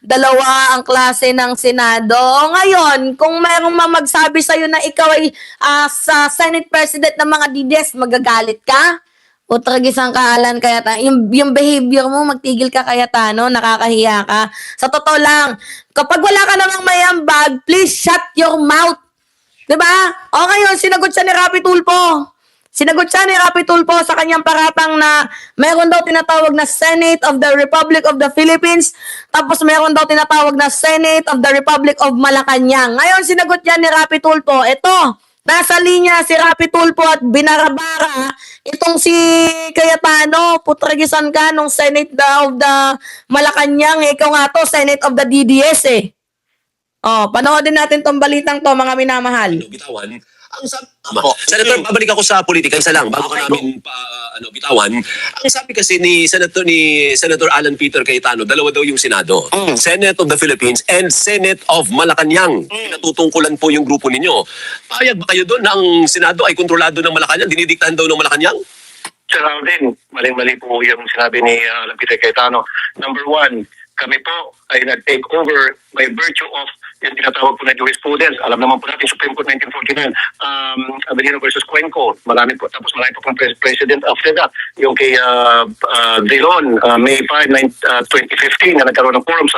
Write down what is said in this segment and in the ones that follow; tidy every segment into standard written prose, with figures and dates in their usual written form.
dalawa ang klase ng Senado. O ngayon, kung mayroong magsabi sa'yo na ikaw ay sa Senate President ng mga DDS, magagalit ka? Utragis ang kahalan kaya yung behavior mo, magtigil ka kaya nakakahiya ka. Sa totoo lang, kapag wala ka namang mayambag, please shut your mouth. Diba? O ngayon, sinagot siya ni Rapi Tulfo. Sinagot siya ni Rapi Tulfo sa kanyang paratang na mayroon daw tinatawag na Senate of the Republic of the Philippines, tapos mayroon daw tinatawag na Senate of the Republic of Malacanang. Ngayon, sinagot niya ni Rapi Tulfo, ito, nasa linya si Rapi Tulfo at binarabara itong si Cayetano, putragisan ka nung Senate of the Malacanang, ikaw nga to, Senate of the DDS eh. Oh, panoodin natin tong balitang to, mga minamahal. Bitawan. Ang sabi, Senator, babalik ako sa politika, isa lang bago ka namin bitawan. Ang sabi kasi ni Senator Alan Peter Cayetano, dalawa daw yung Senado. Senate of the Philippines and Senate of Malacanang. Pinatutungkulan po yung grupo ninyo. Payag ba kayo doon na ang Senado ay kontrolado ng Malacanang? Dinidiktahan daw ng Malacanang? Sir Alvin, maling-mali po yung sinabi ni Alan Peter Cayetano. Number one, kami po ay nag-take over by virtue of yung tinatawag po na jurisprudence. Alam naman po natin, Supreme Court 1949, Avelino versus Cuenco. Marami po. Tapos marami po pang president after that. Yung kay Drilon, May 5, 2015, na nagkaroon ng quorum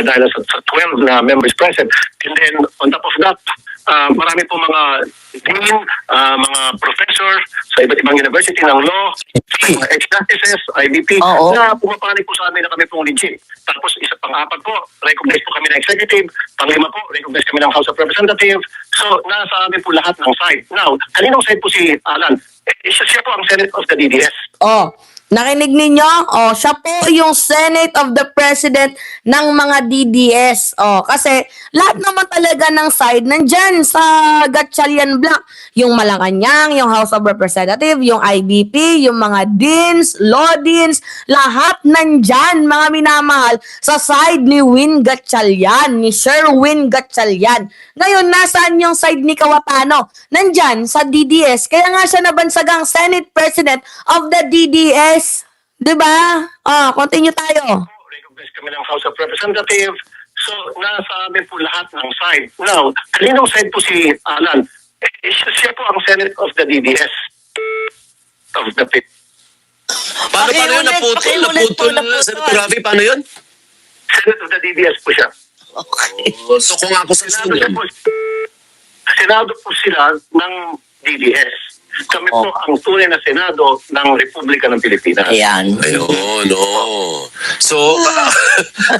dahil sa 12 na members present. And then, on top of that, marami po mga dean, mga professor sa iba't ibang university ng law, mga ex-justices, IBP, na pumapanig po sa amin na kami pong legit. Tapos isa pang-apat po, recognize po kami ng executive, panglima po, recognize kami ng House of Representatives. So, nasa amin po lahat ng side. Now, kaninong side po si Alan? Siya po ang Senate of the DDS. Oh, nakinig ninyo? Oh, siya po yung Senate of the President ng mga DDS. Oh, kasi lahat naman talaga ng side nandyan sa Gatchalian Block. Yung Malacanang, yung House of Representatives, yung IBP, yung mga deans, law deans, lahat nandyan, mga minamahal, sa side ni Win Gatchalian, ni Sir Win Gatchalian. Ngayon, nasaan yung side ni Cayetano? Nandyan, sa DDS. Kaya nga siya nabansagang Senate President of the DDS. Diba? Oh, continue tayo. Recognize kami ng House of Representatives. So, nasa amin po lahat ng side. Now, kaninong side po si Alan? Siya po ang Senate of the DDS. Of the PIP. Paano yun? Naputol na Senator Rafi? Paano yun? Senate of the DDS po siya. Okay. So kung ako sa Senado po sila ng DDS. Kami po ang tunay na Senado ng Republika ng Pilipinas. Ayan. Ayun, no. So,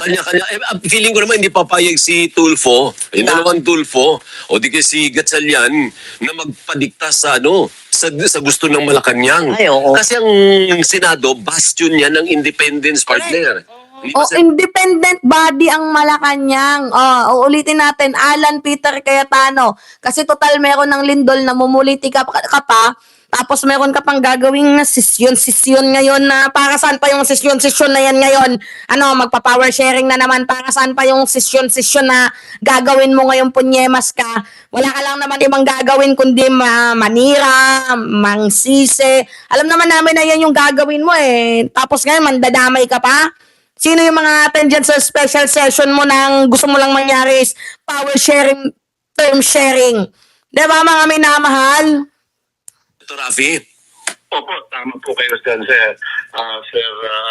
kanya-kanya. Feeling ko naman hindi papayag si Tulfo, yung dalawang Tulfo, o di kasi Gatchalian, na magpadikta sa sa gusto ng Malacanang. Ay, oo. Kasi ang Senado, bastion niya ng independence partner. Independent body ang Malacanang. Uulitin natin, Alan Peter Cayetano. Kasi total meron ng lindol na mumuliti ka pa, tapos meron ka pang gagawing na sesyon ngayon na para saan pa yung sesyon na yan ngayon? Magpa-power sharing na naman, para saan pa yung sesyon na gagawin mo ngayon, punyemas ka? Wala ka lang naman ibang gagawin kundi manira, mangsisi. Alam naman namin na yan yung gagawin mo eh. Tapos ngayon, mandadamay ka pa? Sino yung mga attendant sa special session mo nang gusto mo lang mangyari is power sharing, term sharing? Diba mga minamahal? Ito, Rafi. Opo, tama po kayo dyan, Sir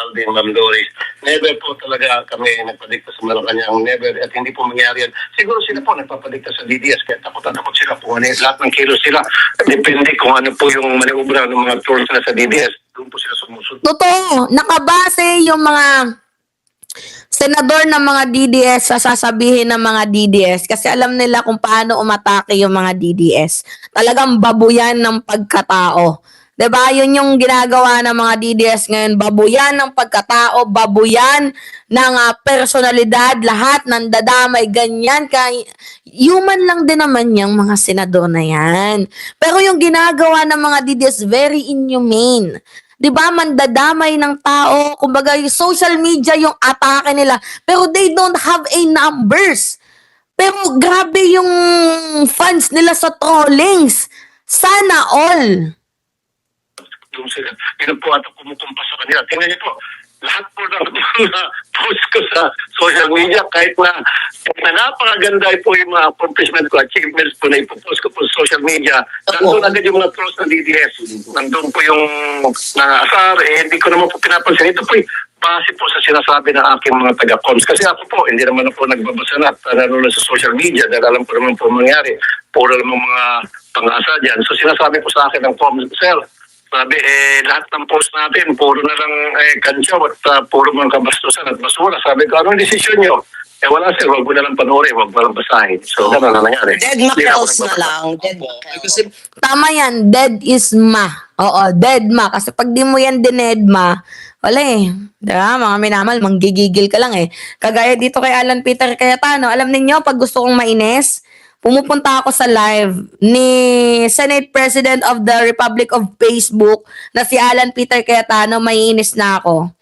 Alvin, Ma'am Doris. Never po talaga kami nagpadikta sa Malacanang. Never. At hindi po mangyari yan. Siguro sila po nagpapadikta sa DDS. Kaya takot sila po. Lahat ng kilos sila. Depende kung ano po yung maniubra ng mga tools na sa DDS. Doon po sila sumusunod. Totoo. Nakabase yung mga senador ng mga DDS sa sasabihin ng mga DDS kasi alam nila kung paano umatake yung mga DDS. Talagang babuyan ng pagkatao. 'Di ba? Yun yung ginagawa ng mga DDS ngayon, babuyan ng pagkatao, babuyan ng personalidad, lahat ng dadamay, ganyan. Human lang din naman yung mga senador na yan. Pero yung ginagawa ng mga DDS, very inhumane. 'Di ba? Mandadamay ng tao, kumbaga yung social media yung atake nila, pero they don't have a numbers. Pero grabe yung fans nila sa trollings. Sana all. Doon sila. Yun po atong kumukumpas sa kanila. Tingnan niyo po, lahat po ng mga post ko sa social media, kahit na napakaganda po yung mga accomplishment ko, achievements po na ipopost ko po sa social media, nandun agad yung mga trolls ng DDS. Nandun po yung nangasar, hindi ko naman po pinapansin. Ito po base po sa sinasabi ng aking mga taga-cons. Kasi ako po, hindi naman po nagbabasa na at nanonood sa social media dahil alam ko naman po mangyari. Puro naman mga pang-asa dyan. So sinasabi po sa akin ng cons, sir, sabi, lahat ng post natin, puro na lang kantsaw at puro mga kabastusan at basura. Sabi ko, anong desisyon nyo? Wala sir, wag mo na lang panoorin, wag mo lang basahin. So, gano'n na nangyari. Dead Hindi na ako Macels na nagbabasa. lang. Dead Opo. Macels. Kasi Tama yan, dead is ma. Oo, dead ma. Kasi pag di mo yan dined ma, wala eh. Diba? Mga minamal, manggigigil ka lang eh. Kagaya dito kay Alan Peter Cayetano, alam ninyo, pag gusto kong mainis, pumupunta ako sa live ni Senate President of the Republic of Facebook na si Alan Peter Cayetano, maiinis na ako.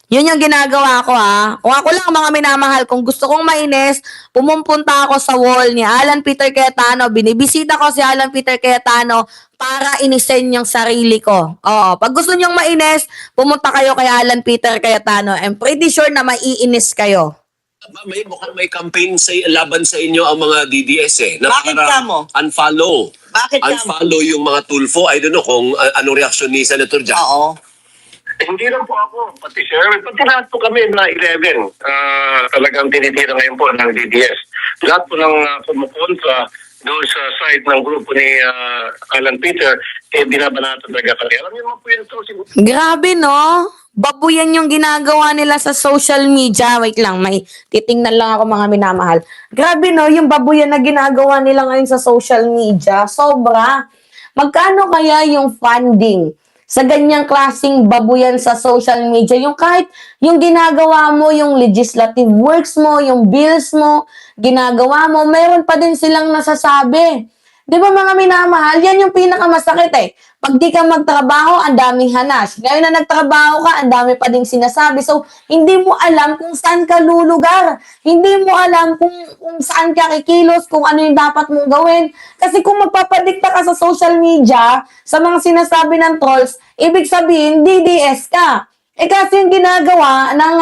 Yun yung ginagawa ko ha. Kung ako lang mga minamahal, kung gusto kong mainis, pumupunta ako sa wall ni Alan Peter Cayetano, binibisita ko si Alan Peter Cayetano para inisen yung sarili ko. Oo, pag gusto nyong mainis, pumunta kayo kay Alan Peter Cayetano. I'm pretty sure na maiinis kayo. mukhang may campaign laban sa inyo ang mga DDS eh. Na Bakit para ka mo? Unfollow. Bakit ka mo? Unfollow yung mga Tulfo. I don't know kung anong reaksyon ni Senator Jack. Oo. Hindi lang po ako, pati sir, pati lahat po kami na 11, talagang tinitira ngayon po ng DDS. Lahat po ng kumukontra doon sa side ng grupo ni Alan Peter, binabanatan talaga kami. Alam niyo naman po yun ito, Grabe no? Babuyan yung ginagawa nila sa social media. Wait lang, may titingnan lang ako mga minamahal. Grabe no, yung babuyan na ginagawa nila ngayon sa social media. Sobra. Magkano kaya yung funding sa ganyang klaseng babuyan sa social media? Yung kahit yung ginagawa mo, yung legislative works mo, yung bills mo, ginagawa mo, meron pa din silang nasasabi. Di ba mga minamahal, yan yung pinakamasakit eh. Pag di ka magtrabaho, ang daming hanas. Ngayon na nagtrabaho ka, ang dami pa ding sinasabi. So, hindi mo alam kung saan ka lulugar. Hindi mo alam kung saan ka kikilos, kung ano yung dapat mong gawin. Kasi kung magpapadikta ka sa social media, sa mga sinasabi ng trolls, ibig sabihin, DDS ka. Kasi yung ginagawa ng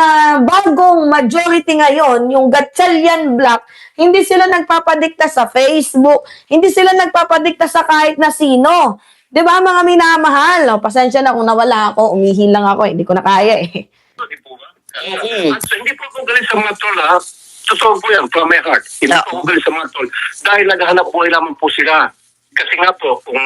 bagong majority ngayon, yung Gatchalian Black, hindi sila nagpapadikta sa Facebook, hindi sila nagpapadikta sa kahit na sino. 'Di ba mga minamahal? O, pasensya na kung nawala ako, umihil lang ako, hindi ko na kaya eh. Di po ba? At hindi po ako galit sa mga troll, ha? Totoo po yan, from my heart. Hindi po ako galit sa mga troll. Dahil naghahanap buhay lamang po sila. Kasi nga po, kung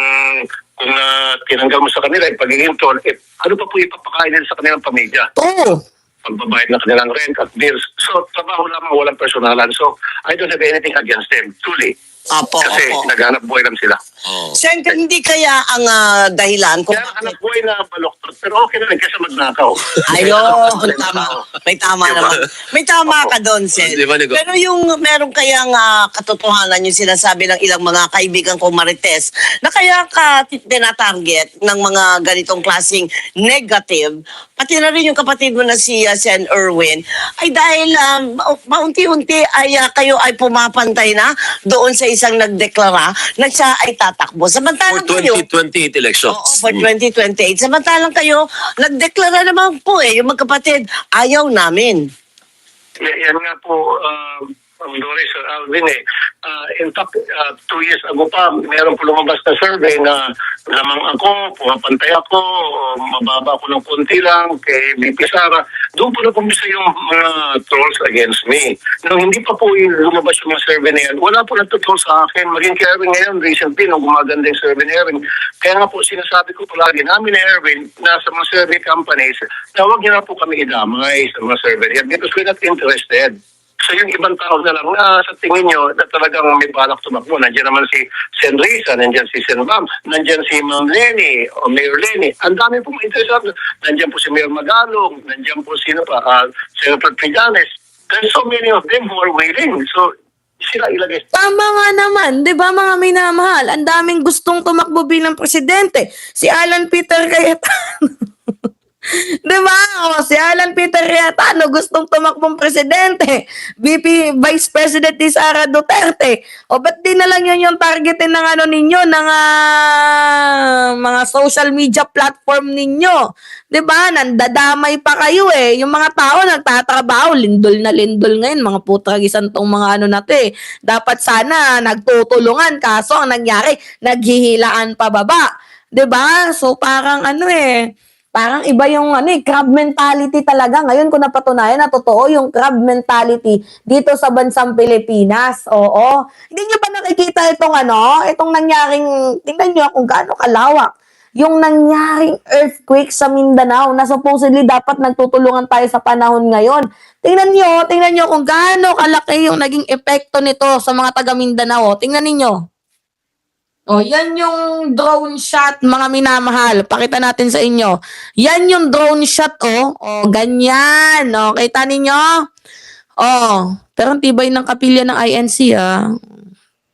tinanggal mo sa kanila yung pagiging troll, ano pa po ipapakain nila sa kanilang pamilya? Oo. Pagbabayad ng kanilang rent at bills. So, trabaho lamang, walang personalan. So, I don't have anything against them, truly. Opo, Kasi opo. naghahanap buhay lang sila. Oh. Sen, hindi kaya ang dahilan kung Kaya hanap buhay na baloktot, pero okay na rin kaysa magnakaw. Ayun, tama. May tama Diba? naman. May tama ka doon, Sen. Di ba, Nico? Pero yung meron kayang katotohanan yung sinasabi ng ilang mga kaibigan kong Marites na kaya ka tinatarget ng mga ganitong klaseng negative, pati na rin yung kapatid mo na si Sen Erwin, ay dahil maunti-unti ay kayo ay pumapantay na doon sa isang nagdeklara na siya ay tatakbo. For Samantalang kayo, 2028 elections. oo, for 2028. Samantalang kayo, nagdeklara naman po yung magkapatid, ayaw namin. Yan nga po, Doris Alvin in fact, 2 years ago pa, meron po lumabas na survey na lamang ako, pumapantay ako, mababa ako ng konti lang kay BP Sara. Doon po na pumisa yung mga trolls against me. Nung hindi pa po lumabas yung mga survey na yan, wala po nagtutroll sa akin. Maging kay Erwin ngayon, recently, nung gumaganda yung survey ni Erwin. Kaya nga po, sinasabi ko palagi namin ni Erwin na sa mga survey companies, na huwag niyo na po kami idamay sa mga survey yan because we're not interested. So yung ibang tao na lang na sa tingin nyo na talagang may balak tumakbo. Nandiyan naman si Sen Risa, nandiyan si Sen Bam, nandiyan si Ma'am Lenny o Mayor Lenny. Ang dami pong interesado. Nandiyan po si Mayor Magalong, nandiyan po sino pa, Senator Trillanes. There's so many of them who are waiting. So sila ilagay. Tama nga naman, di ba mga minamahal? Ang daming gustong tumakbo bilang presidente. Si Alan Peter Cayetano. Diba? O, si Alan Peter Cayetano gustong tumakbong presidente. Vice President ni Sara Duterte. O, ba't di na lang yun yung targetin ng ano ninyo, ng mga social media platform ninyo? Diba? Nandadamay pa kayo eh. Yung mga tao nagtatrabaho, lindol na lindol ngayon, mga putragisan tong mga ano na to eh. Dapat sana nagtutulungan, kaso ang nangyari, naghihilaan pababa. 'Di ba? So parang ano eh, parang iba yung ano eh, crab mentality talaga. Ngayon ko napatunayan na totoo yung crab mentality dito sa bansang Pilipinas. Oo. Hindi niyo ba nakikita itong ano, itong nangyaring, tingnan niyo kung gaano kalawak. Yung nangyaring earthquake sa Mindanao na supposedly dapat nagtutulungan tayo sa panahon ngayon. Tingnan niyo kung gaano kalaki yung naging epekto nito sa mga taga Mindanao. Tingnan niyo. Oh, yan yung drone shot, mga minamahal. Pakita natin sa inyo. Yan yung drone shot, oh. Oh, ganyan. Oh, kita ninyo? Oh, pero ang tibay ng kapilya ng INC, ah.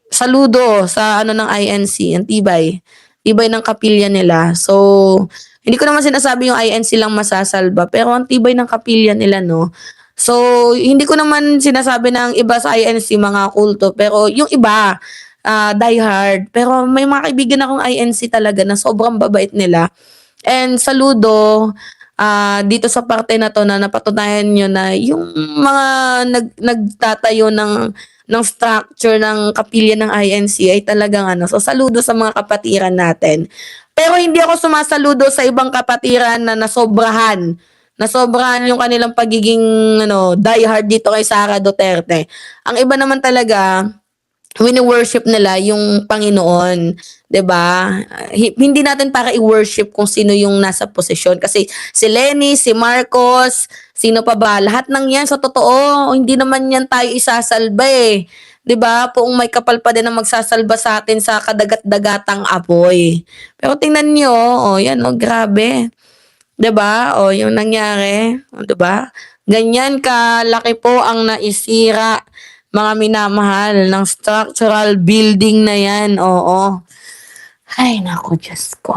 Saludo sa ano ng INC, ang tibay. Tibay ng kapilya nila. So, hindi ko naman sinasabi yung INC lang masasalba, pero ang tibay ng kapilya nila, no. So, hindi ko naman sinasabi ng iba sa INC mga kulto, pero yung iba, die hard. Pero may mga kaibigan akong INC talaga na sobrang babait nila. And saludo dito sa parte na to na napatunayan nyo na yung mga nagtatayo ng structure ng kapilya ng INC ay talagang ano. So saludo sa mga kapatiran natin. Pero hindi ako sumasaludo sa ibang kapatiran na nasobrahan yung kanilang pagiging die hard dito kay Sara Duterte. Ang iba naman talaga, wini-worship nila yung Panginoon, 'di ba? Hindi natin para i-worship kung sino yung nasa posisyon kasi si Lenny, si Marcos, sino pa ba? Lahat ng 'yan sa totoo, hindi naman 'yan tayo isasalba eh. 'Di ba? Kung may kapal pa din na magsasalba sa atin sa kadagat-dagatang apoy. Pero tingnan niyo, oh, 'yan oh, grabe. 'Di ba? Oh, yung nangyari, oh, 'di ba? Ganyan kalaki po ang naisira, mga minamahal, ng structural building na yan. Oo. Ay, naku, Diyos ko.